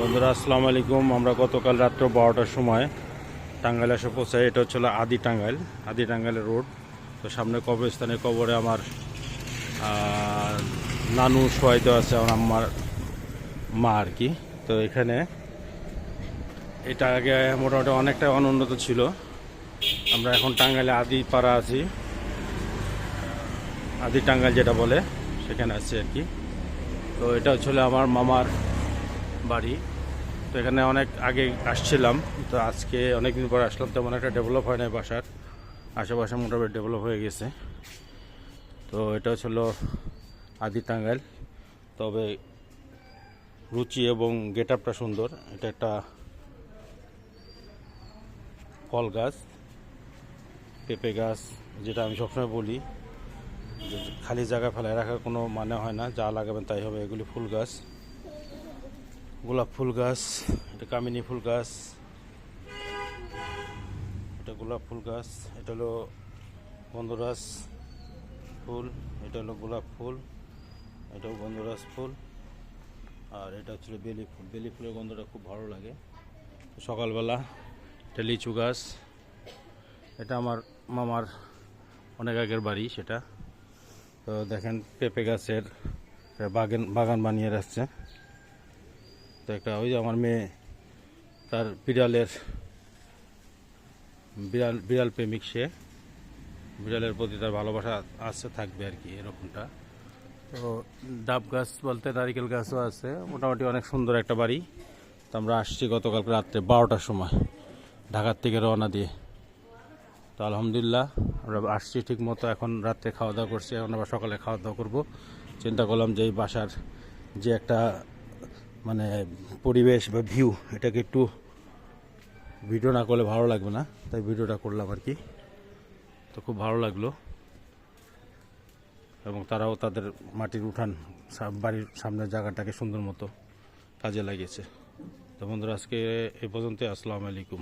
বন্ধুরা আসসালামু আলাইকুম। আমরা গতকাল রাত্র 12টার সময় টাঙ্গাইল এসে পৌঁছাই। এটা হচ্ছে আদি টাঙ্গাইলের রোড। তো সামনে কবরস্থানের কবরে আমার নানু শোয়াইতে আছে, আমার আম্মার মা আর কি। তো এখানে এটা আগে মোটামুটি অনেকটা অনুন্নত ছিল। আমরা এখন টাঙ্গাইলে আদিপাড়া আছি, আদি টাঙ্গাইল যেটা বলে সেখানে আছি আর কি। তো এটা হচ্ছে আমার মামার বাড়ি। তো এখানে অনেক আগে আসছিলাম, তো আজকে অনেকদিন পর আসলাম। তেমন একটা ডেভেলপ হয় নাই, বাসার আশেপাশে মোটামুটি ডেভেলপ হয়ে গেছে। তো এটা হচ্ছিল আদি টাঙ্গাইল। তবে রুচি এবং গেট আপটা সুন্দর। এটা একটা ফল গাছ, পেঁপে গাছ, যেটা আমি সবসময় বলি যে খালি জায়গা ফেলায় রাখার কোনো মানে হয় না, যা লাগাবেন তাই হবে। এগুলি ফুল গাছ, গোলাপ ফুল গাছ, এটা কামিনী ফুল গাছ, এটা গোলাপ ফুল গাছ, এটা হলো গন্ধরাজ ফুল, এটা হলো গোলাপ ফুল, এটাও গন্ধরাজ ফুল, আর এটা হচ্ছে বেলি ফুল। বেলি ফুলের গন্ধটা খুব ভালো লাগে সকালবেলা। এটা লিচু গাছ, এটা আমার মামার অনেক আগের বাড়ি সেটা। তো দেখেন পেঁপে গাছের বাগান বানিয়ে রাখছে। তো একটা ওই যে আমার মেয়ে, তার বিড়াল প্রেমিক, সে বিড়ালের প্রতি তার ভালোবাসা আছে, থাকবে আর কি, এরকমটা। তো ডাব গাছ বলতে নারিকেল গাছও আছে। মোটামুটি অনেক সুন্দর একটা বাড়ি। তো আমরা আসছি গতকাল রাত্রে 12টার সময় ঢাকার থেকে রওনা দিয়ে। তো আলহামদুলিল্লাহ আমরা আসছি ঠিক মতো। এখন রাত্রে খাওয়া দাওয়া করছি, এখন আবার সকালে খাওয়া দাওয়া করবো। চিন্তা করলাম যে এই বাসার যে একটা মানে পরিবেশ বা ভিউ, এটাকে একটু ভিডিও না করলে ভালো লাগবে না, তাই ভিডিওটা করলাম আর কি। তো খুব ভালো লাগলো, এবং তারাও তাদের মাটির উঠান বাড়ির সামনের জায়গাটাকে সুন্দর মতো কাজে লাগিয়েছে। তো বন্ধুরা, আজকে এই পর্যন্ত। আসসালামু আলাইকুম।